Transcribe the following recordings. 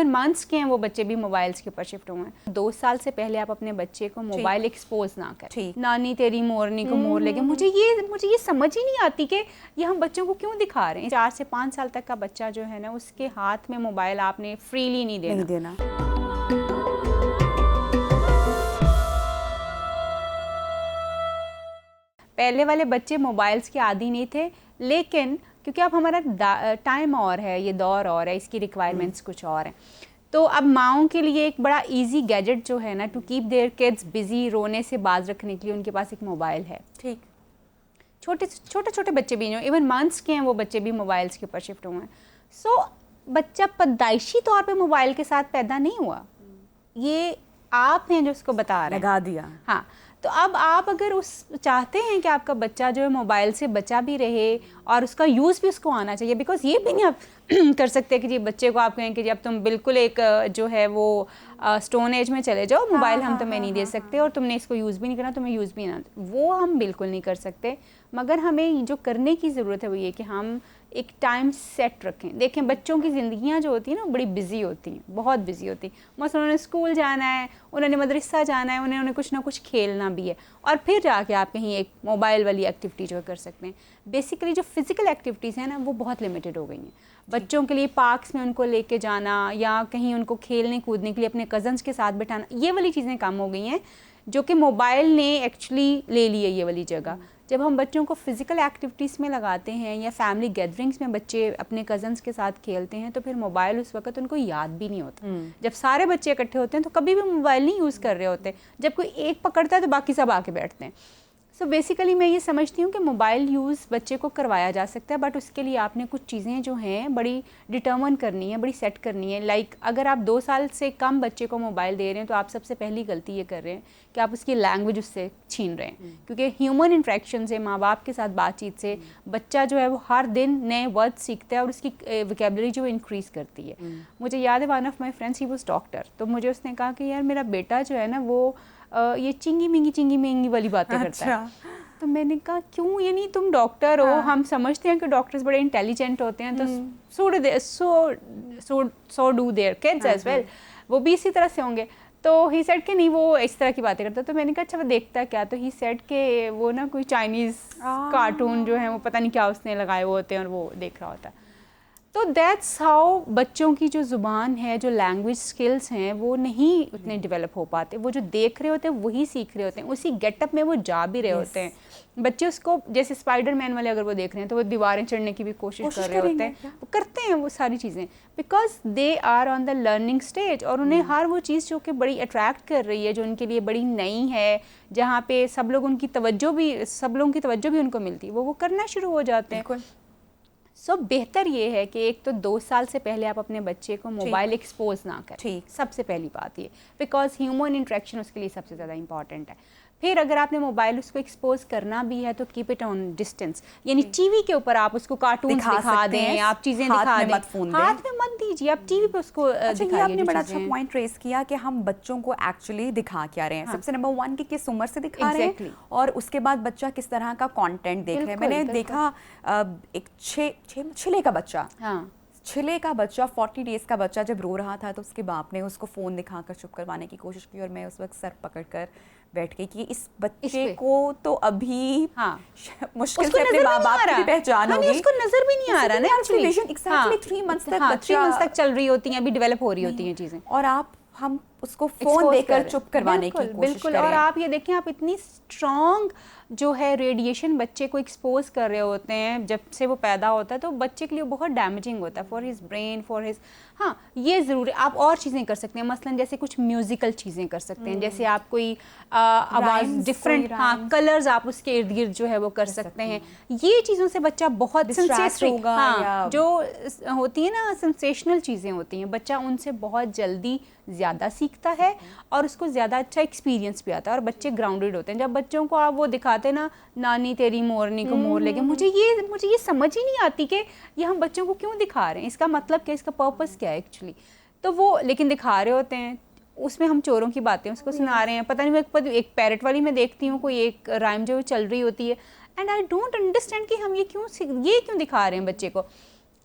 Months के हैं वो बच्चे भी मोबाइल्स के ऊपर शिफ्ट हुए हैं। 2 साल से पहले आप अपने बच्चे को मोबाइल एक्सपोज ना करें। नानी तेरी मोरनी को मोर लेके, मुझे ये समझ ही नहीं आती कि ये हम बच्चों को क्यों दिखा रहे हैं। 4 से 5 साल तक का बच्चा जो है ना, उसके हाथ में मोबाइल आपने फ्रीली नहीं देना। पहले वाले बच्चे मोबाइल्स के आदी नहीं थे, लेकिन क्योंकि अब हमारा टाइम और है, ये दौर और है, इसकी रिक्वायरमेंट्स कुछ और हैं, तो अब माओं के लिए एक बड़ा इजी गैजेट जो है ना, to keep their kids busy, रोने से बाज रखने के लिए उनके पास एक मोबाइल है। ठीक, छोटे बच्चे भी हैं, इवन मंथ्स के हैं वो बच्चे भी मोबाइल्स के ऊपर शिफ्ट हुए हैं। सो बच्चा पैदाइशी तौर पे मोबाइल के साथ पैदा नहीं हुआ, ये आप हैं जो उसको बता रहे हैं, लगा दिया। हाँ, तो अब आप अगर चाहते हैं कि आपका बच्चा जो है मोबाइल से बचा भी रहे और उसका यूज़ भी उसको आना चाहिए, बिकॉज ये भी नहीं आप कर सकते कि जी बच्चे को आप कहें कि जी अब तुम बिल्कुल एक जो है वो स्टोन एज में चले जाओ, मोबाइल हम तुम्हें नहीं दे सकते और तुमने इसको यूज़ भी नहीं करना, तुम्हें यूज़ भी ना, वो हम बिल्कुल नहीं कर सकते। मगर हमें जो करने की ज़रूरत है वो ये कि हम एक टाइम सेट रखें। देखें, बच्चों की ज़िंदगियाँ जो होती हैं ना, बड़ी बिजी होती हैं, बहुत बिजी होती हैं। मसलन उन्होंने स्कूल जाना है, उन्होंने मदरसा जाना है, उन्हें कुछ ना कुछ खेलना भी है, और फिर जाके आप कहीं एक मोबाइल वाली एक्टिविटी जो कर सकते हैं। बेसिकली जो फिज़िकल एक्टिविटीज़ हैं ना, वो बहुत लिमिटेड हो गई हैं बच्चों के लिए। पार्क्स में उनको लेके जाना या कहीं उनको खेलने कूदने के लिए अपने कज़न्स के साथ बिठाना, ये वाली चीज़ें कम हो गई हैं, जो कि मोबाइल ने एक्चुअली ले ली है ये वाली जगह। जब हम बच्चों को फिज़िकल एक्टिविटीज़ में लगाते हैं या फैमिली गैदरिंग्स में बच्चे अपने कज़न्स के साथ खेलते हैं, तो फिर मोबाइल उस वक्त उनको याद भी नहीं होता। जब सारे बच्चे इकट्ठे होते हैं तो कभी भी मोबाइल नहीं यूज़ कर रहे होते, जब कोई एक पकड़ता है तो बाकी सब आके बैठते हैं। सो बेसिकली मैं ये समझती हूँ कि मोबाइल यूज़ बच्चे को करवाया जा सकता है, बट उसके लिए आपने कुछ चीज़ें जो हैं बड़ी डिटर्मन करनी है, बड़ी सेट करनी है। लाइक अगर आप 2 साल से कम बच्चे को मोबाइल दे रहे हैं तो आप सबसे पहली गलती ये कर रहे हैं कि आप उसकी लैंग्वेज उससे छीन रहे हैं, क्योंकि ह्यूमन इंट्रैक्शन से, माँ बाप के साथ बातचीत से बच्चा जो है वो हर दिन नए वर्ड सीखता है और उसकी वोकैबुलरी जो इंक्रीज़ करती है। मुझे याद है, one of my friends, he was doctor, तो मुझे उसने कहा कि यार मेरा बेटा जो है ना वो ये चिंगी मिंगी वाली बातें करता है। तो मैंने कहा क्यों, ये नहीं तुम डॉक्टर हो, हम समझते हैं कि डॉक्टर्स बड़े इंटेलिजेंट होते हैं, तो so do their kids as well, वो भी इसी तरह से होंगे। तो ही सेड कि नहीं वो इस तरह की बातें करता। तो मैंने कहा अच्छा वो देखता क्या, तो ही सेड कि वो ना कोई चाइनीज़ कार्टून जो है वो पता नहीं क्या उसने लगाए हुए होते हैं और वो देख रहा होता है। तो दैट्स हाउ बच्चों की जो ज़ुबान है, जो लैंग्वेज स्किल्स हैं, वो नहीं उतने डेवलप हो पाते। वो जो देख रहे होते हैं वही सीख रहे होते हैं, उसी गेटअप में वो जा भी रहे होते हैं। बच्चे उसको, जैसे स्पाइडरमैन वाले अगर वो देख रहे हैं तो वो दीवारें चढ़ने की भी कोशिश कर रहे होते हैं, वो करते हैं वो सारी चीज़ें, because they are on the learning stage, और उन्हें हर वो चीज़ जो कि बड़ी अट्रैक्ट कर रही है, जो उनके लिए बड़ी नई है, जहाँ पे सब लोगों की तवज्जो भी उनको मिलती है, वो करना शुरू हो जाते हैं। सो बेहतर ये है कि एक तो 2 साल से पहले आप अपने बच्चे को मोबाइल एक्सपोज ना करें। ठीक, सबसे पहली बात ये, बिकॉज ह्यूमन इंट्रैक्शन उसके लिए सबसे ज़्यादा इंपॉर्टेंट है। फिर अगर आपने मोबाइल उसको एक्सपोज करना भी है तो कीप इट ऑन डिस्टेंस, यानी टीवी के ऊपर आप उसको कार्टून दिखा दें, आप चीज़ें दिखा दें, हाथ में मत दीजिए, आप टीवी पे उसको दिखाइए। आपने बड़ा अच्छा पॉइंट रेस किया कि हम बच्चों को एक्चुअली दिखा क्या रहे हैं। सबसे नंबर 1 कि किस उम्र से दिखा रहे हैं, और उसके बाद बच्चा किस तरह का कंटेंट देख रहा है। मैंने देखा एक 6 छिले का बच्चा, छिले का बच्चा 40 डेज का बच्चा जब रो रहा था तो उसके बाप ने उसको फ़ोन दिखाकर चुप करवाने की कोशिश की, और मैं उस वक्त सर पकड़कर बैठ गई कि इस बच्चे को तो अभी मुश्किल से अपने माँ बाप की पहचान होगी, उसको नजर भी नहीं आ रहा ना एक्चुअली। एग्जैक्टली 3 मंथ्स तक 3 मंथ्स तक चल रही होती हैं, अभी डेवलप हो रही होती हैं चीज़ें, और हम उसको फोन देकर चुप करवाने की कोशिश करें। और आप ये देखें, आप इतनी स्ट्रॉन्ग जो है रेडिएशन बच्चे को एक्सपोज कर रहे होते हैं जब से वो पैदा होता है, तो बच्चे के लिए बहुत डैमेजिंग होता है for his brain, for his. हाँ, ये ज़रूर आप और चीज़ें कर सकते हैं, मसलन जैसे कुछ म्यूजिकल चीज़ें कर सकते हैं, जैसे आप कोई आवाज़ डिफरेंट, कलर्स आप उसके इर्द गिर्द जो है वो कर सकते हैं। ये चीज़ों से बच्चा बहुत जो होती है ना सेंसेशनल चीज़ें होती हैं, बच्चा उनसे बहुत जल्दी ज़्यादा सीखता है और उसको ज़्यादा अच्छा एक्सपीरियंस भी आता है, और बच्चे ग्राउंडेड होते हैं। जब बच्चों को आप वो दिखाते ना, नानी तेरी मोरनी को मोर लेके, मुझे ये समझ ही नहीं आती कि ये हम बच्चों को क्यों दिखा रहे हैं, इसका मतलब क्या, इसका पर्पस क्या है एक्चुअली। तो वो लेकिन दिखा रहे होते हैं, उसमें हम चोरों की बातें उसको सुना रहे हैं। पता नहीं, मैं एक पैरट वाली में देखती हूँ कोई एक राइम जो चल रही होती है, एंड आई डोंट अंडरस्टैंड कि हम ये क्यों दिखा रहे हैं बच्चे को।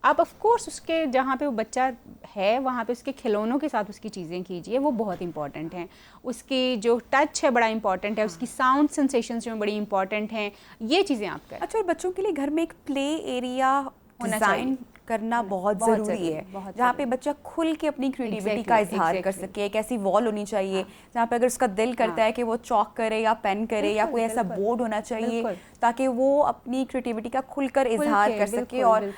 आप ऑफ कोर्स उसके जहाँ पे वो बच्चा है वहाँ पे उसके खिलौनों के साथ उसकी चीज़ें कीजिए, वो बहुत इंपॉर्टेंट हैं। उसकी जो टच है बड़ा इंपॉर्टेंट है, उसकी साउंड सेंसेशंस जो बड़ी इंपॉर्टेंट हैं, ये चीज़ें आप करें। अच्छा, और बच्चों के लिए घर में एक प्ले एरिया डिज़ाइन करना बहुत ज़रूरी है, जहाँ पे बच्चा खुल के अपनी क्रिएटिविटी का इजहार कर सके। एक ऐसी वॉल होनी चाहिए जहाँ पे अगर उसका दिल करता है कि वो चॉक करे या पेन करे या कोई ऐसा बोर्ड होना चाहिए ताकि वो अपनी क्रिएटिविटी का खुलकर इजहार कर सके। और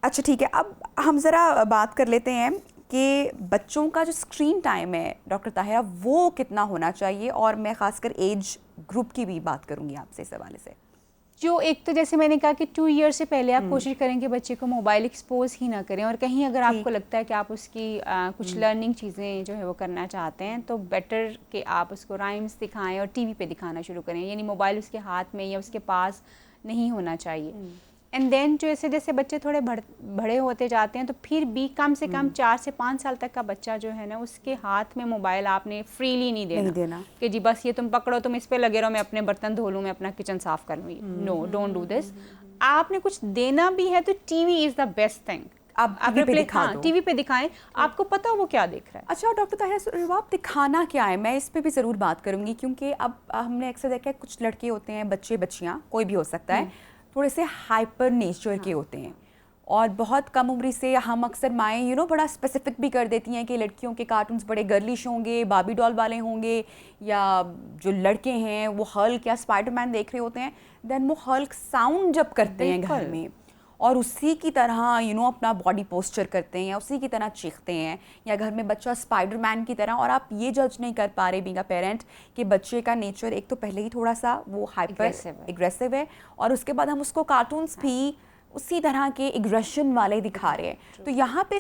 अच्छा ठीक है, अब हम ज़रा बात कर लेते हैं कि बच्चों का जो स्क्रीन टाइम है डॉक्टर ताहिरा वो कितना होना चाहिए, और मैं खासकर एज ग्रुप की भी बात करूँगी आपसे इस हवाले से। जो एक तो जैसे मैंने कहा कि 2 ईयर से पहले आप कोशिश करें कि बच्चे को मोबाइल एक्सपोज ही ना करें, और कहीं अगर आपको लगता है कि आप उसकी कुछ लर्निंग चीज़ें जो है वो करना चाहते हैं तो बेटर कि आप उसको राइम्स दिखाएं और टीवी पे दिखाना शुरू करें, यानी मोबाइल उसके हाथ में या उसके पास नहीं होना चाहिए। एंड देन जो ऐसे जैसे बच्चे थोड़े बड़े होते जाते हैं तो फिर भी कम से कम 4 से 5 साल तक का बच्चा जो है ना उसके हाथ में मोबाइल आपने फ्रीली नहीं देना कि जी बस ये तुम पकड़ो, तुम इस पे लगे रहो, मैं अपने बर्तन धो लूँ, मैं अपना किचन साफ कर लूँ। No, don't do this. आपने कुछ देना भी है तो TV is the best thing. आप टीवी पे दिखाएं, आपको पता हो वो क्या देख रहा है। अच्छा डॉक्टर ताहिरा, आप दिखाना क्या है, मैं इस पे भी ज़रूर बात करूँगी, क्योंकि अब हमने अक्सर देखा है कुछ लड़के होते हैं, बच्चे बच्चियाँ कोई भी हो सकता है, थोड़े से हाइपर नेचर के होते हैं, और बहुत कम उम्र से हम अक्सर माएँ बड़ा स्पेसिफिक भी कर देती हैं कि लड़कियों के कार्टून्स बड़े गर्लिश होंगे, बाबी डॉल वाले होंगे, या जो लड़के हैं वो हल्क या स्पाइडरमैन देख रहे होते हैं, देन वो हल्क साउंड जब करते हैं घर में और उसी की तरह अपना बॉडी पोस्चर करते हैं या उसी की तरह चीखते हैं, या घर में बच्चा स्पाइडरमैन की तरह, और आप ये जज नहीं कर पा रहे बीइंग अ पेरेंट कि बच्चे का नेचर एक तो पहले ही थोड़ा सा वो हाइपर एग्रेसिव है, और उसके बाद हम उसको कार्टून्स भी उसी तरह के एग्रेशन वाले दिखा रहे हैं। तो यहाँ पे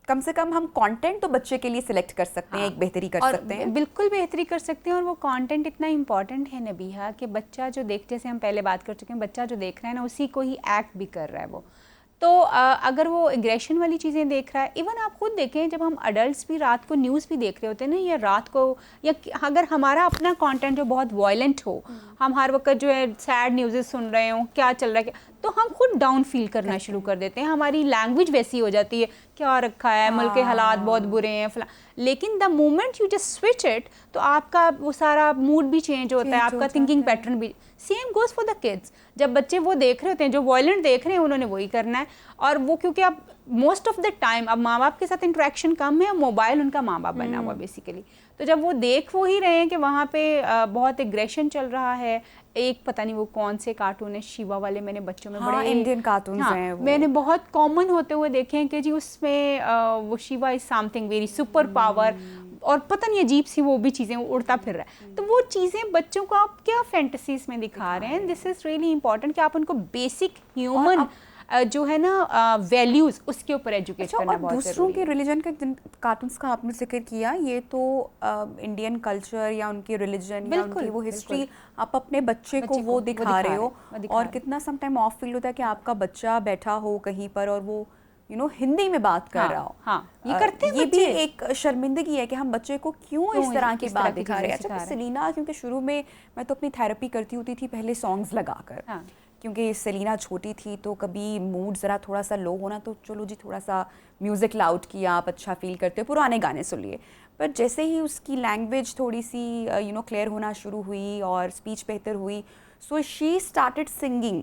कम से कम हम कंटेंट तो बच्चे के लिए सिलेक्ट कर सकते हैं, एक बेहतरी कर सकते हैं, बिल्कुल बेहतरी कर सकते हैं। और वो कंटेंट इतना इंपॉर्टेंट है नबीहा कि बच्चा जो जैसे हम पहले बात कर चुके हैं, बच्चा जो देख रहा है ना उसी को ही एक्ट भी कर रहा है वो। तो अगर वो एग्रेशन वाली चीज़ें देख रहा है, इवन आप खुद देखें जब हम अडल्ट्स भी रात को न्यूज़ भी देख रहे होते हैं ना, या रात को, या अगर हमारा अपना कंटेंट जो बहुत वायलेंट हो, हम हर वक्त जो है सैड न्यूज़ सुन रहे हो, क्या चल रहा है, तो हम खुद डाउन फील करना शुरू कर देते हैं। हमारी लैंग्वेज वैसी हो जाती है, क्या रखा है, मुल्क के हालात बहुत बुरे हैं फला। लेकिन the moment you just switch it तो आपका वो सारा मूड भी चेंज होता है, आपका थिंकिंग पैटर्न भी। Same goes for the kids, जब बच्चे वो देख रहे होते हैं जो वायलेंट देख रहे हैं उन्होंने वही करना है। और वो क्योंकि अब मोस्ट ऑफ द टाइम अब माँ बाप के साथ इंटरेक्शन कम है, मोबाइल उनका माँ बाप बना हुआ बेसिकली। तो जब वो देख वो ही रहे हैं कि वहाँ पे बहुत एग्रेशन चल रहा है। एक पता नहीं वो कौन से कार्टून है, शिवा वाले, मैंने बच्चों में बड़े इंडियन कार्टून हैं वो। मैंने बहुत कॉमन होते हुए देखे हैं कि जी उसमें वो Shiva is something very super power, और पता नहीं अजीब सी वो भी चीज़ें उड़ता फिर रहा है। तो वो चीज़ें बच्चों को आप क्या फैंटेसीज में दिखा रहे हैं, दिस इज़ रियली इंपॉर्टेंट कि आप उनको बेसिक ह्यूमन जो है ना वैल्यूज़ उसके ऊपर एजुकेट करना बहुत ज़रूरी है। दूसरों के रिलीजन के कार्टून्स का आपने जिक्र किया, ये तो इंडियन कल्चर या उनकी रिलीजन या उनकी वो हिस्ट्री आप अपने बच्चे को वो दिखा रहे हो, और कितना सम टाइम ऑफ फील होता है कि आपका बच्चा बैठा हो कहीं पर और वो हिंदी में बात कर रहा हो। ये करते हैं, ये भी एक शर्मिंदगी है कि हम बच्चे को क्यों इस तरह की बात दिखा रहे हैं। अच्छा सेलिना, क्योंकि शुरू में मैं तो अपनी थेरेपी करती होती थी पहले सॉन्ग्स लगाकर, क्योंकि सेलिना छोटी थी तो कभी मूड ज़रा थोड़ा सा लो होना तो चलो जी थोड़ा सा म्यूज़िक लाउड किया, आप अच्छा फील करते हो, पुराने गाने सुन लिए। पर जैसे ही उसकी लैंग्वेज थोड़ी सी क्लियर होना शुरू हुई और स्पीच बेहतर हुई, so she started singing,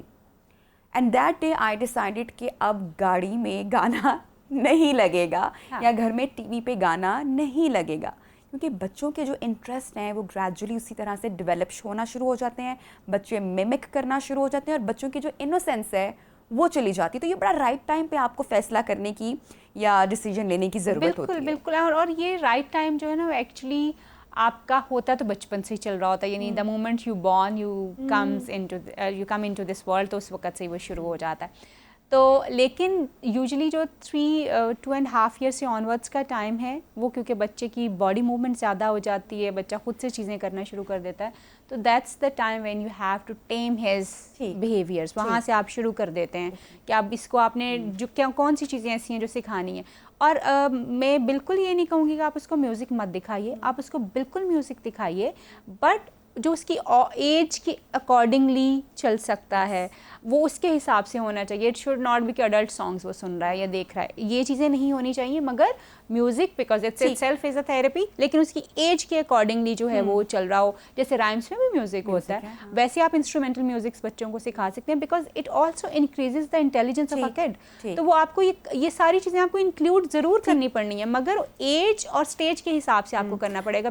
and that day I decided कि अब गाड़ी में गाना नहीं लगेगा, या घर में टीवी पे गाना नहीं लगेगा, क्योंकि बच्चों के जो इंटरेस्ट हैं वो ग्रेजुअली उसी तरह से डेवलप होना शुरू हो जाते हैं, बच्चे मिमिक करना शुरू हो जाते हैं, और बच्चों की जो इनोसेंस है वो चली जाती है। तो ये बड़ा राइट टाइम पे आपको फैसला करने की या डिसीजन लेने की ज़रूरत होती है। बिल्कुल। और ये राइट टाइम जो है ना एक्चुअली आपका होता तो बचपन से ही चल रहा होता है, यानी the moment you born you come into this world, तो उस वक्त से ही वो शुरू हो जाता है। तो लेकिन यूजुअली जो 2.5 ईयर से ऑनवर्ड्स का टाइम है वो, क्योंकि बच्चे की बॉडी मूवमेंट ज़्यादा हो जाती है, बच्चा खुद से चीज़ें करना शुरू कर देता है, तो that's the time when you have to tame his behaviours. वहाँ से आप शुरू कर देते हैं कि आप इसको आपने जो कौन सी चीज़ें ऐसी हैं जो सिखानी है। और मैं बिल्कुल ये नहीं कहूँगी कि आप उसको म्यूज़िक मत दिखाइए, आप उसको बिल्कुल म्यूज़िक दिखाइए, बट जो उसकी एज के अकॉर्डिंगली चल सकता है, वो उसके हिसाब से होना चाहिए। इट शुड नॉट बी कि अडल्ट सॉन्ग्स वो सुन रहा है या देख रहा है, ये चीज़ें नहीं होनी चाहिए। मगर music because it's itself is a therapy, लेकिन उसकी एज के अकॉर्डिंगली जो है वो चल रहा हो। जैसे राइम्स में भी म्यूजिक होता है, वैसे आप इंस्ट्रूमेंटल म्यूजिक्स बच्चों को सिखा सकते हैं, because it also increases the intelligence of a kid. तो वो आपको ये सारी चीज़ें आपको इंक्लूड ज़रूर करनी पड़नी है, मगर एज और स्टेज के हिसाब से आपको करना पड़ेगा।